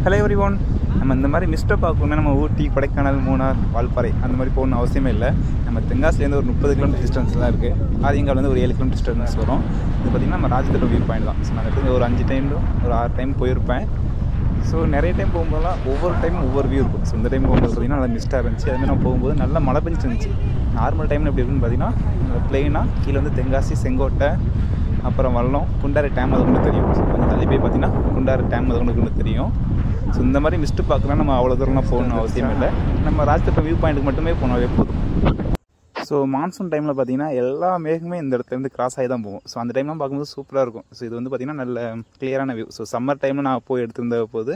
Hello everyone. நம்ம இந்த மாதிரி மிஸ்ட்டை பார்க்கணுன்னா நம்ம ஊட்டி, கொடைக்கானல், மூணார், வால்பாறை அந்த மாதிரி போகணுன்னு அவசியமே இல்லை. நம்ம தென்காசிலேருந்து ஒரு 30 கிலோமீட்டர் டிஸ்டன்ஸ் தான் இருக்குது. ஆரியங்காலேருந்து ஒரு 7 கிலோமீட்டர் டிஸ்டன்ஸ் வரும். இது பார்த்திங்கன்னா நம்ம ராஜதோட வியூ பாயிண்ட் தான். ஸோ நான் இடத்துக்கு ஒரு 5 டைம் ஒரு 6 டைம் போயிருப்பேன். ஸோ நிறைய டைம் போகும்போதெல்லாம் ஒவ்வொரு டைமும் ஒவ்வொரு வியூ இருக்கும். ஸோ இந்த டைம் போகும்போது பார்த்திங்கன்னா நல்லா மிஸ்ட்டாக இருந்துச்சு. அதுமாதிரி நம்ம போகும்போது நல்லா மழை பெஞ்சிட்டு இருந்துச்சு. நார்மல் டைமில் எப்படி இருக்குன்னு பார்த்தீங்கன்னா ப்ளெயினாக கீழே வந்து தென்காசி, செங்கோட்டை, அப்புறம் வல்லம், குண்டாறு டேம் அது ஒன்று தெரியும். ஸோ கொஞ்சம் தள்ளி போய் பார்த்தீங்கன்னா குண்டாறு டேம் அது ஒன்று தெரியும். ஸோ இந்த மாதிரி மிஸ்ட்டு பார்க்குறோன்னா நம்ம அவ்வளோ தூரம்லாம் போகணுன்னு அவசியம் இல்லை. நம்ம ராஜதோட வியூ பாயிண்ட்டுக்கு மட்டுமே போனாலே போதும். ஸோ மான்சூன் டைமில் பார்த்தீங்கன்னா எல்லா மேகமே இந்த இடத்துலேருந்து கிராஸ் ஆகி தான் போகும். ஸோ அந்த டைம்லாம் பார்க்கும்போது சூப்பராக இருக்கும். ஸோ இது வந்து பார்த்திங்கன்னா நல்ல கிளியரான வியூ. ஸோ சம்மர் டைமில் நான் போய் எடுத்திருந்த போது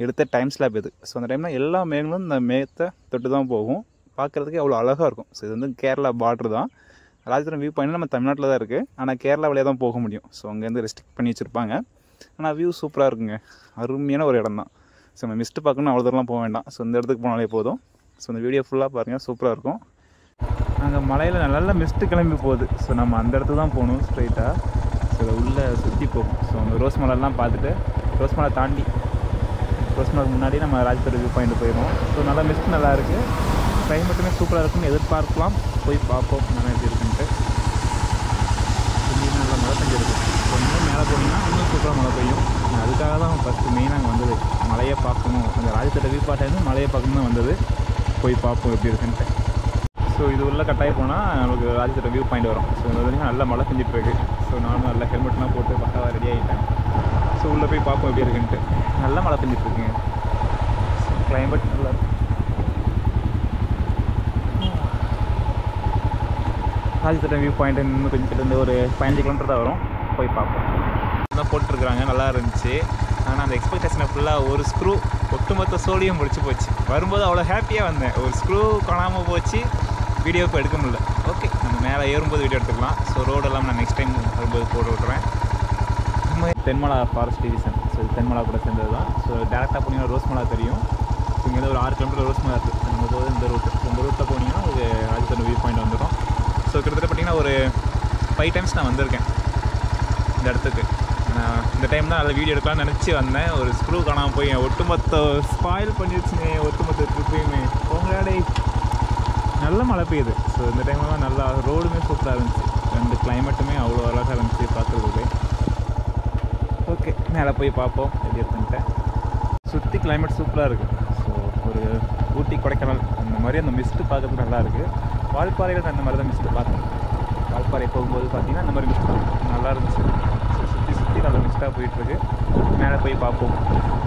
எடுத்த டைம் ஸ்லாப் இது. ஸோ அந்த டைமில் எல்லா மேகங்களும் இந்த மேகத்தை தொட்டு தான் போகும். பார்க்குறதுக்கு அவ்வளோ அழகாக இருக்கும். ஸோ இது வந்து கேரளா பார்டர் தான். ராஜதோட வியூ பாயிண்ட் நம்ம தமிழ்நாட்டில் தான் இருக்குது. ஆனால் கேரளா வழியாக தான் போக முடியும். ஸோ அங்கேருந்து ரெஸ்ட்ரிக்ட் பண்ணி வச்சுருப்பாங்க. ஆனால் வியூ சூப்பராக இருக்குங்க. அருமையான ஒரு இடம் தான். ஸோ நம்ம மிஸ்ட்டு பார்க்கணும் அவ்வளோ தூரம்லாம் போக வேண்டாம். ஸோ இந்த இடத்துக்கு போனாலே போதும். ஸோ இந்த வீடியோ ஃபுல்லாக பாருங்கள், சூப்பராக இருக்கும். அங்கே மலையில் நல்லா மிஸ்ட்டு கிளம்பி போகுது. ஸோ நம்ம அந்த இடத்துக்கு தான் போகணும் ஸ்ட்ரைட்டாக. ஸோ இதை உள்ளே சுற்றி போகும். ஸோ அந்த ரோஸ் மலைலாம் பார்த்துட்டு ரோஸ் மலை தாண்டி ரோஸ் மலைக்கு முன்னாடி நம்ம ராஜதோட வியூ பாயிண்ட் போயிடுவோம். ஸோ நல்லா மிஸ்ட் நல்லா இருக்குது. கிளைமேட்டுமே சூப்பராக இருக்குன்னு எதிர்பார்க்கலாம். போய் பார்ப்போம் நல்லா எப்படி இருக்குன்ட்டு. நல்லா மழை பெஞ்சிருக்கு. ஸோ இன்னும் மேலே போனீங்கன்னா இன்னும் சூப்பராக மழை பெய்யும். அதுக்காக தான் ஃபஸ்ட்டு மெயினாக அங்கே வந்தது. மழையை பார்க்கணும், அந்த ராஜதோட வியூ பாயிண்ட் மழையை பார்க்கணும் தான் வந்தது. போய் பார்ப்போம் எப்படி இருக்குன்ட்டு. ஸோ இது உள்ள கட்டாயம் போனால் நமக்கு ராஜதோட வியூ பாயிண்ட் வரும். ஸோ இந்த வரைக்கும் நல்லா மழை பெஞ்சிட்ருக்கு. ஸோ நானும் நல்லா ஹெல்மெட்லாம் போட்டு பக்காவாக ரெடி ஆகிட்டேன். ஸோ உள்ளே போய் பார்ப்போம் எப்படி இருக்குன்ட்டு. நல்லா மழை பெஞ்சிட்ருக்குங்க. கிளைமேட் நல்லா இருக்கு. ராஜதோட வியூ பாயிண்ட் இன்னும் கொஞ்சம் கிட்ட ஒரு 15 கிலோமீட்டர் தான் வரும். போய் பார்ப்போம். தான் போட்டுருக்குறாங்க, நல்லா இருந்துச்சு. ஆனால் அந்த எக்ஸ்பெக்டேஷனை ஃபுல்லாக ஒரு ஸ்க்ரூ ஒட்டுமொத்த சோழியும் முடிச்சு போச்சு. வரும்போது அவ்வளோ ஹாப்பியாக வந்தேன். ஒரு ஸ்க்ரூ காணாமல் போச்சு, வீடியோ இப்போ எடுக்க முடியல. ஓகே, நம்ம மேலே ஏறும்போது வீடியோ எடுத்துக்கலாம். ஸோ ரோடெல்லாம் நான் நெக்ஸ்ட் டைம் வரும்போது போட்டு விட்றேன். Thenmala forest division. So Thenmala கூட சேர்ந்தது தான். ஸோ டேரெக்டாக போனீங்கன்னா ரோஸ் மலா தெரியும். ஸோ இங்கேருந்து ஒரு 6 கிலோமீட்டர் ரோஸ் மலா இருக்குது. நம்ம போது இந்த ரூட்டில் போனீங்கன்னா ஒரு ராஜதோட வியூ பாயிண்ட் வந்துடும். ஸோ கிட்டத்தட்ட பார்த்திங்கன்னா ஒரு 5 டைம்ஸ் நான் வந்திருக்கேன் இந்த இடத்துக்கு. நான் இந்த டைம் தான் அதில் வீடியோ எடுக்கலாம்னு நினச்சி வந்தேன். ஒரு ஸ்க்ரூ காணாமல் போய் ஒட்டுமொத்த ஸ்பாயில் பண்ணிடுச்சுங்க ஒட்டுமொத்த ட்ரிப்பையுமே. போங்கடே, நல்ல மழை பெய்யுது. ஸோ இந்த டைம்லாம் நல்லா ரோடுமே சூப்பராக இருந்துச்சு. ரெண்டு கிளைமேட்டுமே அவ்வளோ அழகாக இருந்துச்சு பார்க்குறதுக்கு. ஓகே, மேலே போய் பார்ப்போம் எப்படி இருக்குன்ட்டு. சுற்றி கிளைமேட் சூப்பராக இருக்குது. ஸோ ஒரு ஊட்டி, கொடைக்கானல் அந்த மாதிரி அந்த மிஸ்ட்டு பார்க்கறதுக்கு நல்லாயிருக்கு. வால்பாறையில் அந்த மாதிரி தான் மிஸ்ட்டு பார்த்தேன். வால்பாறை போகும்போது பார்த்திங்கன்னா அந்த மாதிரி மிஸ்ட்டு நல்லா இருந்துச்சு. ஸோ சுற்றி நல்லா மிஸ்ட்டாக போயிட்டுருக்கு. மேலே போய் பார்ப்போம்.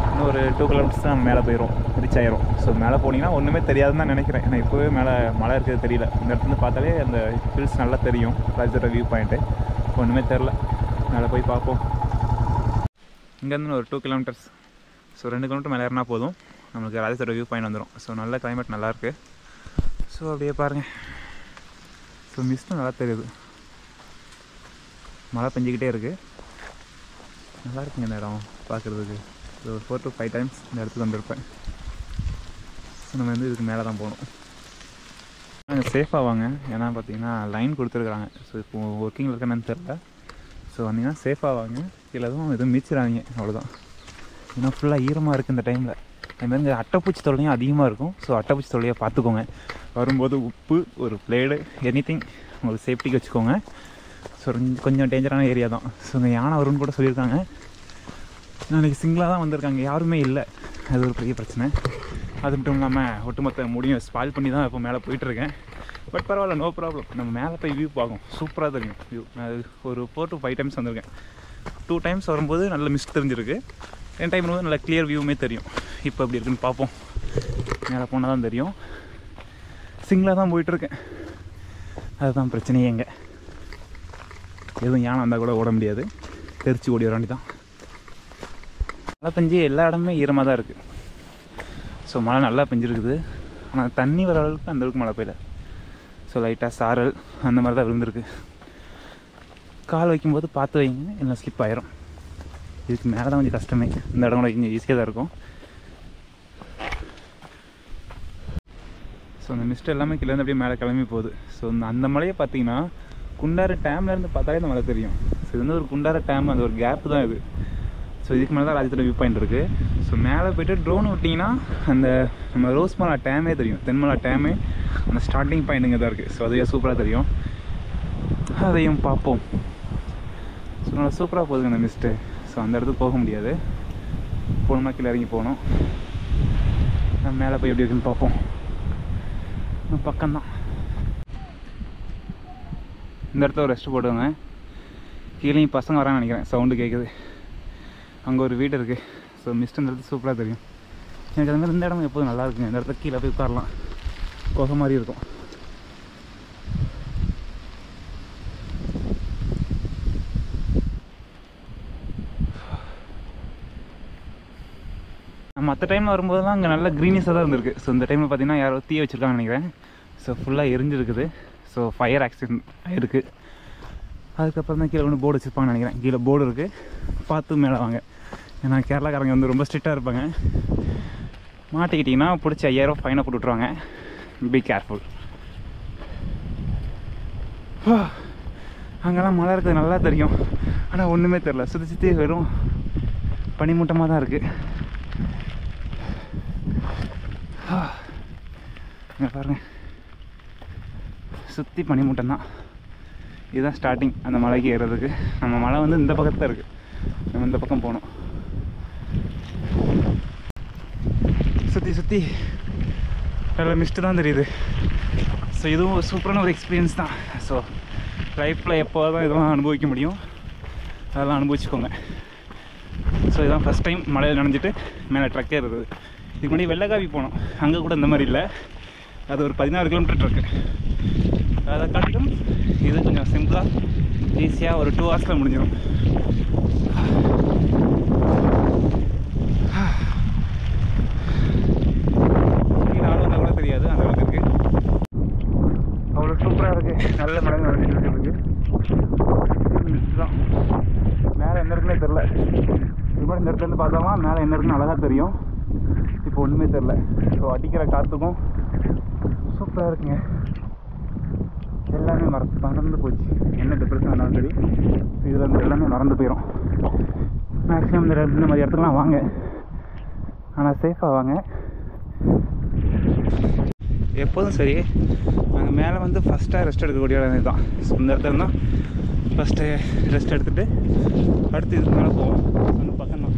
இன்னும் ஒரு 2 கிலோமீட்டர்ஸ் தான் மேலே போயிடும், ரீச் ஆயிரும். ஸோ மேலே போனீங்கன்னா ஒன்றுமே தெரியாதுன்னு தான் நினைக்கிறேன். ஏன்னா இப்போவே மேலே மழை இருக்கிறது தெரியல. இந்த இடத்துல பார்த்தாலே அந்த ஹில்ஸ் நல்லா தெரியும். ராஜதோட வியூ பாயிண்ட்டு ஒன்றுமே தெரில. மேலே போய் பார்ப்போம். இங்கேருந்து ஒரு 2 கிலோமீட்டர்ஸ், ஸோ 2 கிலோமீட்டர் மேலே ஏறினா போதும் நம்மளுக்கு ராஜதோட வியூ பாயிண்ட் வந்துடும். ஸோ நல்ல கிளைமேட் நல்லாயிருக்கு. ஸோ அப்படியே பாருங்கள். ஸோ மிஸ்ட்டும் நல்லா தெரியுது. மழை பெஞ்சிக்கிட்டே இருக்குது. நல்லா இருக்குங்க இந்த இடம் பார்க்குறதுக்கு. ஸோ 4 to 5 டைம்ஸ் இந்த இடத்துக்கு வந்திருப்பேன். ஸோ நம்ம வந்து இதுக்கு மேலே தான் போகணும். நாங்கள் சேஃபாக வாங்க. ஏன்னா பார்த்தீங்கன்னா லைன் கொடுத்துருக்குறாங்க. ஸோ இப்போ ஒர்க்கிங்கில் இருக்கேன்னு தெரில. ஸோ வந்தீங்கன்னா சேஃபாக வாங்க. கீழே எதுவும் மீச்சிடாதீங்க, அவ்வளோதான். ஏன்னா ஃபுல்லாக ஈரமாக இருக்குது இந்த டைமில். அதுமாதிரி இந்த அட்டைப்பூச்சி தொல்லையும் அதிகமாக இருக்கும். ஸோ அட்டைப்பூச்சி தொல்லையை பார்த்துக்கோங்க. வரும்போது உப்பு, ஒரு பிளேடு, எனிதிங் உங்களுக்கு சேஃப்டிக்கு வச்சுக்கோங்க. ஸோ கொஞ்சம் டேஞ்சரான ஏரியா தான். ஸோ இந்த யானை வரும்னு கூட சொல்லியிருக்காங்க. நாளைக்கு சிங்கிளாக தான் வந்திருக்காங்க, யாருமே இல்லை. அது ஒரு பெரிய பிரச்சனை. அது மட்டும் இல்லாமல் ஒட்டுமொத்த முடியும் ஸ்பாயில் பண்ணி தான் இப்போ மேலே போயிட்டுருக்கேன். பட் பரவாயில்ல, நோ ப்ராப்ளம். நம்ம மேலே போய் வியூ பார்க்கும், சூப்பராக தெரியும் வியூ. நான் ஒரு 4 to 5 டைம்ஸ் வந்திருக்கேன். 2 டைம்ஸ் வரும்போது நல்ல மிஸ்ட் தெரிஞ்சிருக்கு. 2 டைம் வரும்போது நல்ல கிளியர் வியூவுமே தெரியும். இப்போ எப்படி இருக்குன்னு பார்ப்போம். மேலே போனால் தான் தெரியும். சிங்கிளாக தான் போயிட்டுருக்கேன். அதுதான் பிரச்சனையே. எங்கே எதுவும் யானை வந்தால் கூட ஓட முடியாது, தெரிச்சு ஓடி வர வேண்டி தான். மழை பெஞ்சு எல்லா இடமே ஈரமாக தான் இருக்குது. ஸோ மழை நல்லா பெஞ்சிருக்குது. ஆனால் தண்ணி வர அளவுக்கு அந்தளவுக்கு மழை பெய்யல. ஸோ லைட்டாக சாரல் அந்த மாதிரி தான் விழுந்துருக்கு. கால் வைக்கும்போது பார்த்து வைங்க, இல்லை ஸ்லிப் ஆயிரும். இதுக்கு மேலே தான் கொஞ்சம் கஷ்டமே. இந்த இடம் கூட கொஞ்சம் ஈஸியாக தான் இருக்கும். ஸோ அந்த மிஸ்ட் எல்லாமே கீழேருந்து அப்படியே மேலே கிளம்பி போகுது. ஸோ அந்த மலையை பார்த்தீங்கன்னா குண்டாறு டேம்லேருந்து பார்த்தாலே இந்த மழை தெரியும். ஸோ இது வந்து ஒரு குண்டாறு டேம், அந்த ஒரு கேப்பு தான் இது. ஸோ இதுக்கு மேலே தான் ராஜத்தோட வியூ பாயிண்ட் இருக்குது. ஸோ மேலே போய்ட்டு ட்ரோன் விட்டிங்கன்னா அந்த நம்ம ரோஸ்மலா டேமே தெரியும், தென்மலா டேமே அந்த ஸ்டார்டிங் பாயிண்ட்டுங்க தான் இருக்குது. ஸோ அதுவே சூப்பராக தெரியும், அதையும் பார்ப்போம். ஸோ நல்லா சூப்பராக போகுதுங்க அந்த மிஸ்ட்டு. ஸோ அந்த இடத்துக்கு போக முடியாது, போகணுமா கீழே இறங்கி போகணும். நம்ம மேலே போய் எப்படி இருக்குன்னு பார்ப்போம். பக்கம்தான். இந்த இடத்துல ஒரு ரெஸ்ட் போட்டுங்க. கீழேயும் பசங்க வரான்னு நினைக்கிறேன், சவுண்டு கேட்குது. அங்கே ஒரு வீடு இருக்குது. ஸோ மிஸ்ட் இந்த இடத்துல சூப்பராக தெரியும் எனக்கு. அது மாதிரி இந்த இடம் எப்போதும் நல்லா இருக்குங்க. இந்த இடத்துல கீழே போய் உட்காரலாம், குகை மாதிரி இருக்கும். மற்ற டைமில் வரும்போதெல்லாம் அங்கே நல்ல க்ரீனிஸாக தான் இருந்திருக்கு. ஸோ இந்த டைமில் பார்த்தீங்கன்னா யாரோ தீ வச்சுருக்காங்கன்னு நினைக்கிறேன். ஸோ ஃபுல்லாக எரிஞ்சிருக்குது. ஸோ ஃபயர் ஆக்சிடென்ட் ஆகிருக்கு. அதுக்கப்புறம் தான் கீழே ஒன்று போர்டு வச்சுருப்பாங்கன்னு நினைக்கிறேன். கீழே போர்டு இருக்குது, பார்த்து மேலே வாங்க. ஏன்னா கேரளாக்காரங்க வந்து ரொம்ப ஸ்ட்ரிக்டாக இருப்பாங்க. மாட்டிக்கிட்டிங்கன்னா பிடிச்சி 5000 ஃபைனை போட்டு விட்ருவாங்க. Be careful. அங்கெல்லாம் மழை இருக்குது நல்லா தெரியும், ஆனால் ஒன்றுமே தெரில. சுற்றி சுற்றி வெறும் பனிமூட்டமாக தான் இருக்குது. இங்கே பாருங்க, சுற்றி பனிமூட்டம் தான். இதுதான் ஸ்டார்டிங் அந்த மலைக்கு ஏறுறதுக்கு. நம்ம மலை வந்து இந்த பக்கத்தில் இருக்குது, நம்ம இந்த பக்கம் போகணும். சுற்றி சுற்றி நல்ல மிஸ்ட்டு தான் தெரியுது. ஸோ இதுவும் ஒரு சூப்பரான ஒரு எக்ஸ்பீரியன்ஸ் தான். ஸோ லைஃப்பில் எப்போ தான் இதெல்லாம் அனுபவிக்க முடியும், அதெல்லாம் அனுபவிச்சுக்கோங்க. ஸோ இதுதான் ஃபஸ்ட் டைம் மலையில் நனைஞ்சிட்டு மேலே ட்ரக் ஏறுறது. இதுக்கு முன்னாடி வெள்ளக்காவி போனோம், அங்கே கூட இந்த மாதிரி இல்லை. அது ஒரு 16 கிலோமீட்டர் ட்ரக்கு. அதை காட்டிலும் இது கொஞ்சம் சிம்பிளாக ஈஸியாக ஒரு 2 ஹவர்ஸில் முடிஞ்சிடும். நானும் கூட தெரியாது, அந்த அளவுக்கு இருக்குது. அவ்வளோ சூப்பராக இருக்குது. நல்ல மழை நடந்துட்டு இருக்குது. தான் மேலே என்ன இருக்குன்னே தெரில. இது மாதிரி இந்த இடத்துலேருந்து பார்த்தோம்னா மேலே என்ன இருக்குன்னு அழகாக தெரியும். இப்போ ஒன்றுமே தெரில. ஸோ அடிக்கிற காற்றுக்கும் சூப்பராக இருக்குங்க. எல்லாமே மறந்து போச்சு. என்ன டிப்ரெஷன் இருந்தாலும் சரி, இதில் இருந்து எல்லாமே மறந்து போயிடும். மேக்ஸிமம் இந்த மாதிரி இடத்துக்குலாம் வாங்க, ஆனால் சேஃபாக வாங்க. எப்போதும் சரி, நாங்கள் மேலே வந்து ஃபஸ்ட்டாக ரெஸ்ட் எடுக்கக்கூடிய இடம் தான். ஸோ இந்த இடத்துல தான் ஃபஸ்ட்டு ரெஸ்ட் எடுத்துகிட்டு அடுத்து இதுக்கு மேலே போவோம். அந்த பக்கம் தான்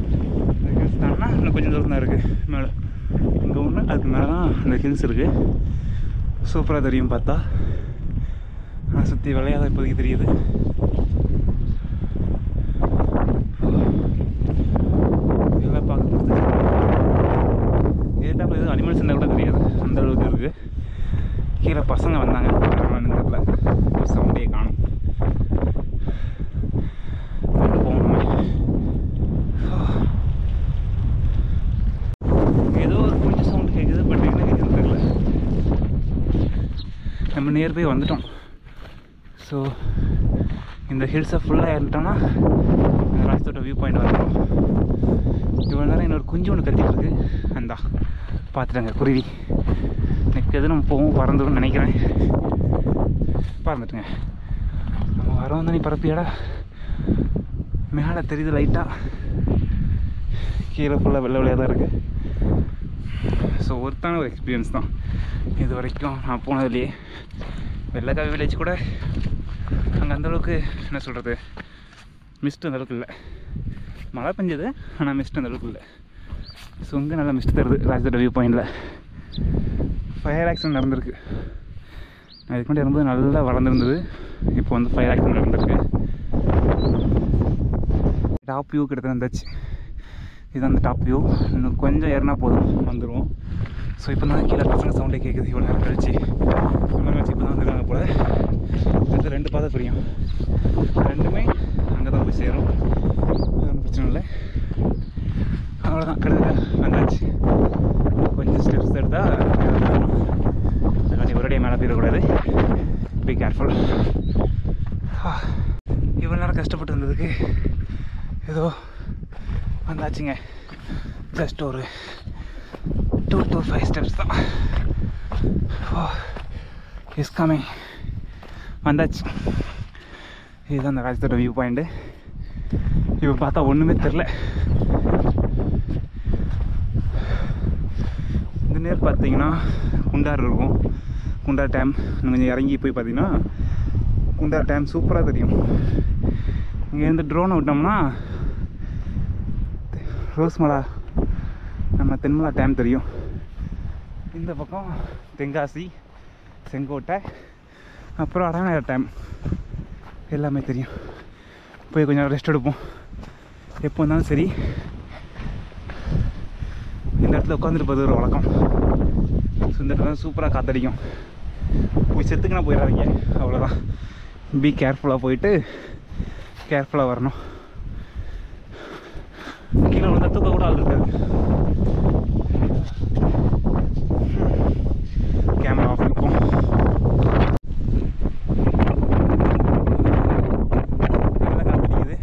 இந்த ஹில்ஸ் தானா இன்னும் கொஞ்சம் தூரம் தான் இருக்குது மேலே. இங்கே ஒன்று அதுக்கு மேலே தான் அந்த ஹில்ஸ் இருக்குது. சூப்பராக தெரியும் பார்த்தா. ஆனால் சுற்றி விளையாத இப்போதைக்கு தெரியுது. இதெல்லாம் பார்க்க எதுதான் எதுவும் அனிமல்ஸ் இருந்தால் கூட தெரியாது, அந்த அளவுக்கு இருக்குது. கீழே பசங்க வந்தாங்க, தெரியல, சவுண்டே காணும். போகணுமே. ஏதோ ஒரு கொஞ்சம் சவுண்டு கேட்குது, பட் என்ன கேட்குதுன்னு தெரியல. நம்ம நியர்பை வந்துட்டோம். ஸோ இந்த ஹில்ஸை ஃபுல்லாக ஏறிட்டோம்னா ராஜத்தோட வியூ பாயிண்ட் வந்துடும். இவ்வளோ நேரம் இன்னொரு குஞ்சு ஒன்று கத்திட்டு இருக்கு. அந்தா பார்த்துட்டாங்க குருவி. நெக்ஸ்ட் எது நம்ம போவோம், பறந்துடும் நினைக்கிறேன். பறந்துட்டுங்க. நம்ம வரோம் தான். நீ பறப்பியாடா? மேலே தெரியுது லைட்டாக, கீழே ஃபுல்லாக வெள்ளை வெள்ளையாக தான் இருக்குது. ஸோ ஒருத்தான ஒரு எக்ஸ்பீரியன்ஸ் தான் இது வரைக்கும் நான் போனதுலேயே. வெள்ளக்காவி வில்லேஜ் கூட அங்கே அந்தளவுக்கு என்ன சொல்கிறது, மிஸ்ட் அந்தளவுக்கு இல்லை. மழை பெஞ்சது, ஆனால் மிஸ்ட் அந்தளவுக்கு இல்லை. ஸோ இங்கே நல்லா மிஸ்ட் தருது ராஜத்தோட வியூ பாயிண்டில். ஃபயர் ஆக்சிடென்ட் நடந்திருக்கு. நான் இதுக்கு முன்னாடி வரும்போது நல்லா வளர்ந்துருந்தது, இப்போ வந்து ஃபயர் ஆக்சிடென்ட் நடந்திருக்கு. டாப் வியூ கிட்ட வந்துச்சு. இது அந்த டாப் வியூ. இன்னும் கொஞ்சம் ஏறினா போதும் வந்துடுவோம். ஸோ இப்போ தான் கீழே பசங்க சவுண்டே கேட்குது. இவ்வளோ நேரம் கழிச்சு இப்போ தான் வந்துருக்காங்க போல். இது 2 பாதை புரியும், ரெண்டுமே அங்கே தான் போய் சேரும். ஒன்றும் பிரச்சனை இல்லை. அவ்வளோதான், கிட்டத்தட்ட வந்தாச்சு. கொஞ்சம் ஸ்டெப்ஸ் எடுத்தால் அதுக்காண்டி ஒரேடியாக மேலே போயிடக்கூடாது. Be careful. இவ்வளோ நேரம் கஷ்டப்பட்டு வந்ததுக்கு ஏதோ வந்தாச்சுங்க. ஜஸ்ட் ஒரு 2 to 5 ஸ்டெப்ஸ் தான். Is coming. வந்தாச்சு. இதுதான் அந்த ராஜத்தோட வியூ பாயிண்ட்டு. இப்போ பார்த்தா ஒன்றுமே தெரில. இந்த நேரம் பார்த்தீங்கன்னா குண்டார் இருக்கும், குண்டார் டேம். கொஞ்சம் இறங்கி போய் பார்த்தீங்கன்னா குண்டார் டேம் சூப்பராக தெரியும். இங்கேருந்து ட்ரோனை விட்டோம்னா ரோஸ்மலா நம்ம தென்மலா டேம் தெரியும். இந்த பக்கம் தென்காசி, செங்கோட்டை, அப்புறம் அடையார் டேம் எல்லாமே தெரியும். போய் கொஞ்சம் ரெஸ்ட் எடுப்போம். எப்போ வந்தாலும் சரி இந்த இடத்துல உட்காந்துருப்பது ஒரு வழக்கம். ஸோ இந்த இடத்துல சூப்பராக காற்றடிக்கும். போய் செத்துக்குன்னா போயிடாதீங்க, அவ்வளோதான். பி கேர்ஃபுல்லாக போயிட்டு கேர்ஃபுல்லாக வரணும். கீழே வந்து தூக்க கூட ஆள் இருக்காது. கேமரா ஆஃப் இருக்கும். நல்லா காற்றடிக்குது.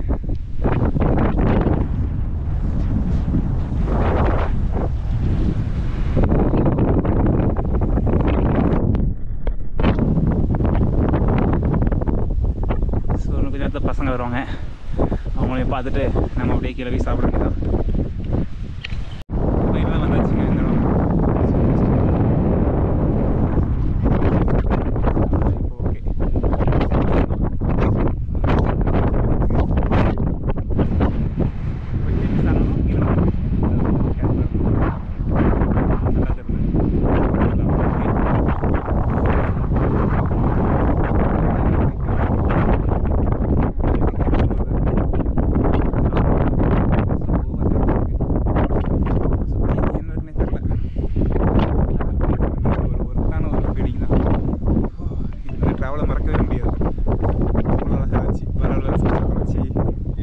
பசங்க வருவாங்க, அவங்களையும் பார்த்துட்டு நம்ம அப்படியே கீழே போய் சாப்பிட வேண்டியதான். பயிரெலாம் வந்தாச்சுங்க. இந்த இடம் ஓகே.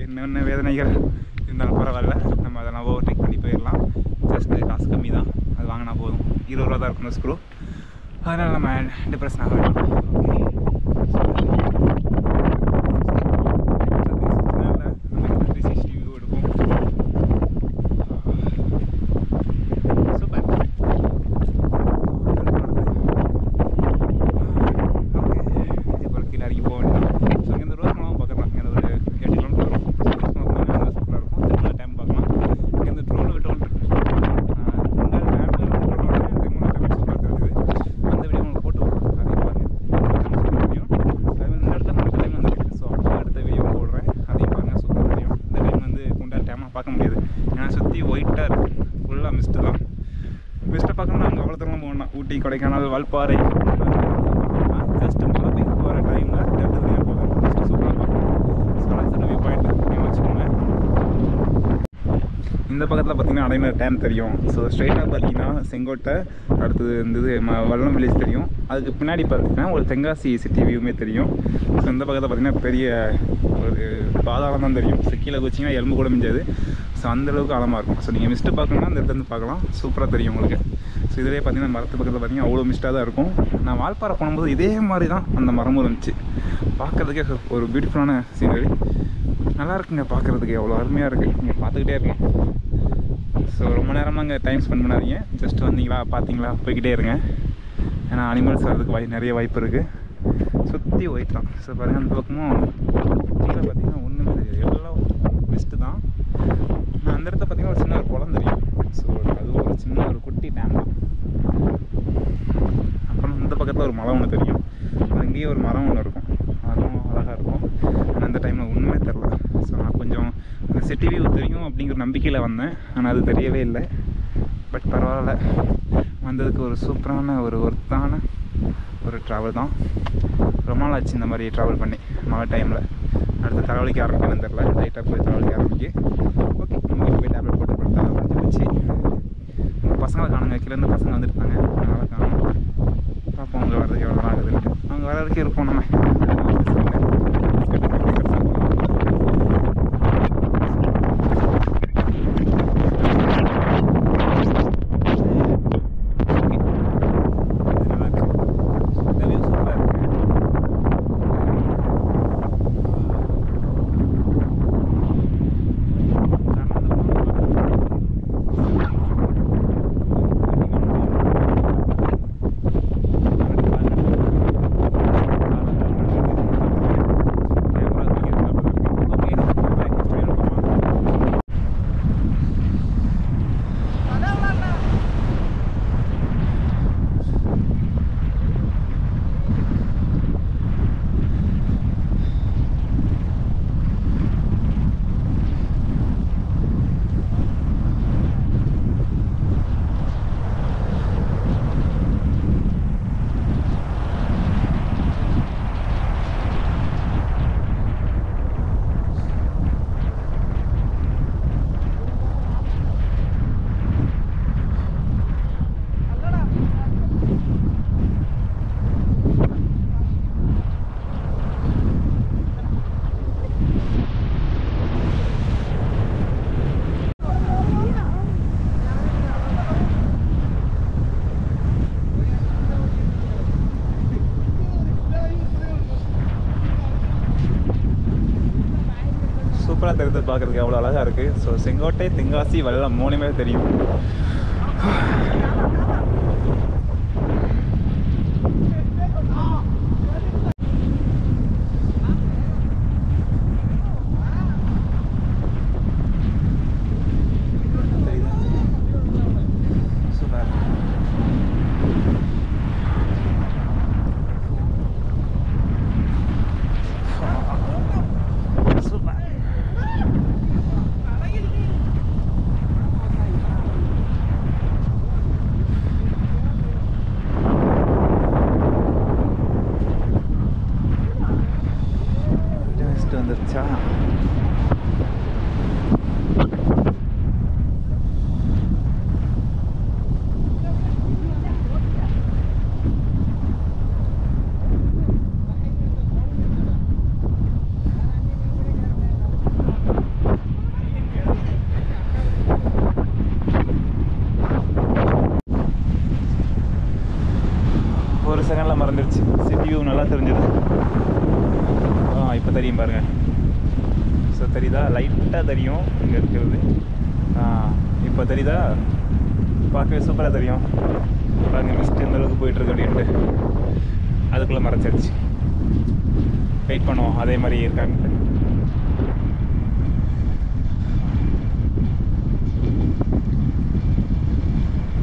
என்னென்ன வேதனைகள் இருந்தாலும் பரவாயில்ல, நம்ம அதெல்லாம் ஓவர்டேக் பண்ணி போயிடலாம். ஜஸ்ட்டு காசு கம்மி தான், அது வாங்கினா போதும். 20 ரூபா தான் இருக்கணும் ஸ்க்ரூ. அதனால் நம்ம டிப்ரெஷன் ஆக வேண்டாம். பார்க்க முடியாது, ஏன்னா சுற்றி ஒயிட்டாக இருக்குது, ஃபுல்லாக மிஸ்ட்டு தான். மிஸ்ட்டை பார்க்கணும்னா அங்கே அவ்வளோ தூரம் போகணும். ஊட்டி, கொடைக்கானல், வால்பாறை, ஜஸ்ட் மழை பெய்ய போகிற டைமில் இடத்து வழியாக போவேன். மிஸ்ட்டு சூப்பராக பார்க்கணும். வியூ பாயிண்ட் வச்சுக்கோங்க. இந்த பக்கத்தில் பார்த்தீங்கன்னா அடையார் டேம் தெரியும். ஸோ ஸ்ட்ரைட்டாக பார்த்தீங்கன்னா செங்கோட்டை, அடுத்தது இருந்தது வல்லம் வில்லேஜ் தெரியும். அதுக்கு பின்னாடி பார்த்தீங்கன்னா ஒரு தென்காசி சிட்டி வியூமே தெரியும். ஸோ இந்த பக்கத்தில் பார்த்தீங்கன்னா பெரிய ஒரு பாதாளம் தான் தெரியும். ஸோ கீழே குச்சிங்கன்னா எலும்பு கூட மிஞ்சாது. ஸோ அந்தளவுக்கு ஆழமாக இருக்கும். ஸோ நீங்கள் மிஸ்ட்டு பார்க்கணுன்னா அந்த இடத்துலேருந்து பார்க்கலாம், சூப்பராக தெரியும் உங்களுக்கு. ஸோ இதிலே பார்த்தீங்கன்னா மரத்து பக்கத்தில் பார்த்தீங்கன்னா அவ்வளோ மிஸ்ட்டாக தான் இருக்கும். நான் வால்பாறை போகும்போது இதே மாதிரி தான் அந்த மரமும் இருந்துச்சு. பார்க்குறதுக்கே ஒரு பியூட்டிஃபுல்லான சீனரி, நல்லா இருக்குங்க. பார்க்குறதுக்கு எவ்வளோ அருமையாக இருக்குது, நீங்கள் பார்த்துக்கிட்டே இருக்கலாம். ஸோ ரொம்ப நேரமாக அங்கே டைம் ஸ்பெண்ட் பண்ணாதீங்க. ஜஸ்ட் வந்தீங்களா, பார்த்தீங்களா, போய்கிட்டே இருங்க. ஏன்னா அனிமல்ஸ் வர்றதுக்கு நிறைய வாய்ப்பு இருக்குது. சுற்றி ஒயிட் தான். ஸோ பாருங்கள், அந்த பக்கமும் கீழே பார்த்தீங்கன்னா ஒன்றுமே தெரியாது, எல்லாம் பெஸ்ட்டு தான். நான் அந்த இடத்த பார்த்தீங்கன்னா ஒரு சின்ன ஒரு குளம் தெரியும். ஸோ அது ஒரு சின்ன ஒரு குட்டி டேம் தான். அப்புறம் இந்த பக்கத்தில் ஒரு மரம் ஒன்று தெரியும். அங்கேயே ஒரு மரம் ஒன்று இருக்கும், அதுவும் அழகாக இருக்கும். ஆனால் அந்த டைமில் ஒன்றுமே தெரில. ஸோ நான் கொஞ்சம் அந்த சிட்டி வியூ தெரியும் அப்படிங்கிற நம்பிக்கையில் வந்தேன், ஆனால் அது தெரியவே இல்லை. பட் பரவாயில்ல, வந்ததுக்கு ஒரு சூப்பரான ஒரு ஒர்த்தான ஒரு ட்ராவல் தான். ரொம்ப நாள் ஆச்சு இந்த மாதிரி ட்ராவல் பண்ணி மழை டைமில். அடுத்து தலைவலிக்க ஆரம்பிக்கணும்னு தெரில, லைட்டாக போய் தலைவலிக்க ஆரம்பிக்கு. ஓகே, நம்ம போய் டேப்லெட் போட்டு கொடுத்தா முடிஞ்சு வச்சு. பசங்களை காணுங்க, கீழேருந்து பசங்க வந்துருக்காங்க, அதனால் காணும். பார்ப்போம் அவங்க வர்றதுக்கு எவ்வளோ நேரம் ஆகுதுன்ட்டு. அவங்க வர வரைக்கும் இருப்போம் நம்ம. தெரியுது பார்க்குறதுக்கு அவ்வளோ அழகாக இருக்குது. ஸோ செங்கோட்டை, தென்காசி, வல்லம் 3மே தெரியும். வந்துருச்சா? ஒரு செகண்டில் மறந்துடுச்சு. சிட்டி வியூ நல்லா தெரிஞ்சது. இப்போ தெரியும் பாருங்கள். ஸோ தெரியுதா? லைட்டாக தெரியும் இங்கே இருக்கிறது. இப்போ தெரியுதா? பார்க்கவே சூப்பராக தெரியும் பாருங்கள். மிஸ்ட் எந்த அளவுக்கு போயிட்டுருக்கு அப்படின்ட்டு அதுக்குள்ளே மறைச்சிருச்சு. வெயிட் பண்ணுவோம் அதே மாதிரி இருக்கான்ட்டு.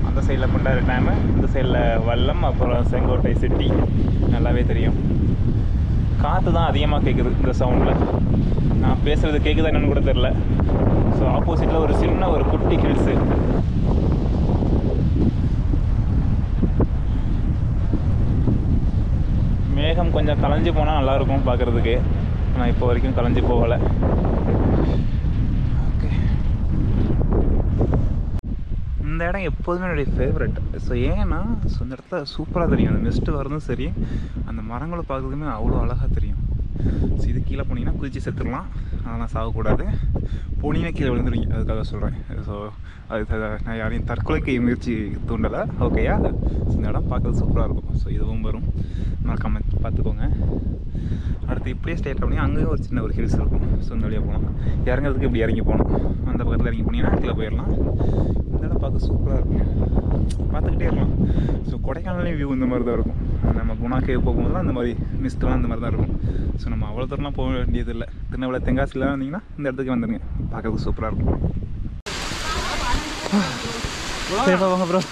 அந்த சைடில் குண்டாறு டேமு, இந்த சைடில் வல்லம், அப்புறம் செங்கோட்டை சிட்டி நல்லாவே தெரியும். காற்று தான் அதிகமாக கேட்குது இந்த சவுண்டில். நான் பேசுகிறது கேட்குதா என்னன்னு கூட தெரில. ஸோ ஆப்போசிட்டில் ஒரு சின்ன ஒரு குட்டி ஹில்ஸு. மேகம் கொஞ்சம் கலைஞ்சி போனால் நல்லாயிருக்கும் பார்க்குறதுக்கு. ஆனால் இப்போ வரைக்கும் கலைஞ்சி போகலை. ஓகே, இந்த இடம் எப்போதுமே என்னுடைய ஃபேவரெட். ஸோ ஏன்னா இந்த இடத்துல சூப்பராக தெரியும். அந்த மிஸ்ட்டு வரதும் சரி, அந்த மரங்களை பார்க்குறதுக்குமே அவ்வளோ அழகாக தெரியும். ஸோ இது கீழே போனீங்கன்னா குதிச்சு செத்துடலாம், ஆனால் சாகக்கூடாது. போனீங்கன்னா கீழே விழுந்துருவீங்க, அதுக்காக சொல்கிறேன். ஸோ அது நான் யாரையும் தற்கொலைக்கு முயற்சி தூண்டலை. ஓகேயா? இந்த இடம் பார்க்குறது சூப்பராக இருக்கும். ஸோ இதுவும் வரும், மறக்காம பார்த்துக்கோங்க. அடுத்து இப்படியே ஸ்டேட் பண்ணி அங்கேயும் ஒரு சின்ன ஒரு ஹில்ஸ் இருக்கும். ஸோ இந்த வழியாக போகலாம். இறங்குறதுக்கு இப்படி இறங்கி போகணும். அந்த பக்கத்தில் இறங்கி போனீங்கன்னா கீழே போயிடலாம். இந்த இடம் பார்க்க சூப்பராக இருக்குங்க, பார்த்துக்கிட்டே இருக்கலாம். ஸோ கொடைக்கானலையும் வியூ இந்த மாதிரி தான் இருக்கும். நம்ம குணா கேவ் போகும்போதுலாம் இந்த மாதிரி மிஸ்ட்லாம் இந்த மாதிரி தான் இருக்கும். ஸோ நம்ம அவ்வளோ தூரம்லாம் போக வேண்டியதில்லை. திருநெல்வேலி தென்காசிலாம் இருந்தீங்கன்னா இந்த இடத்துக்கு வந்துடுங்க, பார்க்கறதுக்கு சூப்பராக இருக்கும். சேஃபாக வாங்க ப்ரோ.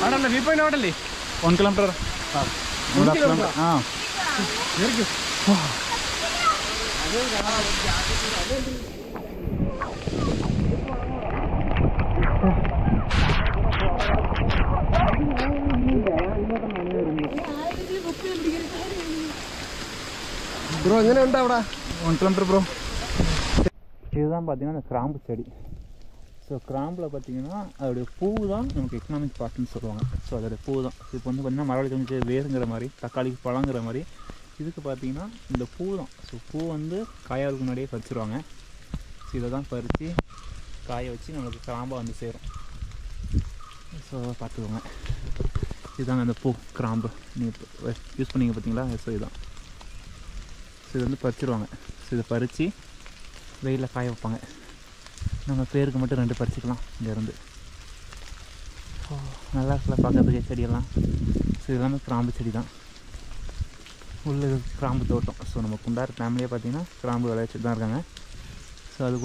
ஆடல்ல வியூ பாயிண்ட் ஆடல்ல 1 kilometer. ப்ரோ எங்கே உண்டா അവിടെ 1 kilometer ப்ரோ. இதுதான் பார்த்தீங்கன்னா அந்த கிராம்பு செடி. ஸோ கிராம்பில் பார்த்தீங்கன்னா அதோடைய பூ தான் நமக்கு எக்கனாமிக் பார்ட்னு சொல்லுவாங்க. ஸோ அதோடைய பூ தான் இப்போ வந்து பார்த்திங்கன்னா மரவள்ளி கிழங்கு வேறுங்கிற மாதிரி, தக்காளிக்கு பழங்கிற மாதிரி இதுக்கு பார்த்தீங்கன்னா இந்த பூ தான். ஸோ பூ வந்து காயாவுக்கு முன்னாடியே பறிச்சிருவாங்க. ஸோ இதை தான் பறித்து காய வச்சு நம்மளுக்கு கிராம்பாக வந்து சேரும். ஸோ பார்த்துக்கோங்க, இதுதாங்க அந்த பூ கிராம்பு நீங்கள் யூஸ் பண்ணிங்க பார்த்தீங்களா? ஸோ இதுதான். ஸோ இது வந்து பறிச்சிருவாங்க. ஸோ இதை பறித்து வெயிலில் காய வைப்பாங்க. நம்ம பேருக்கு மட்டும் 2 பறிச்சிக்கலாம் இங்கேருந்து. நல்லா இருக்குல்ல பார்க்கறதுக்கு செடியெல்லாம். ஸோ இதெல்லாமே கிராம்பு செடி தான். உள்ள கிராம்பு தோட்டம். ஸோ நம்ம குண்டார் ஃபேமிலியே பார்த்திங்கன்னா கிராம்பு விளையாச்சிட்டு தான் இருக்காங்க. ஸோ அது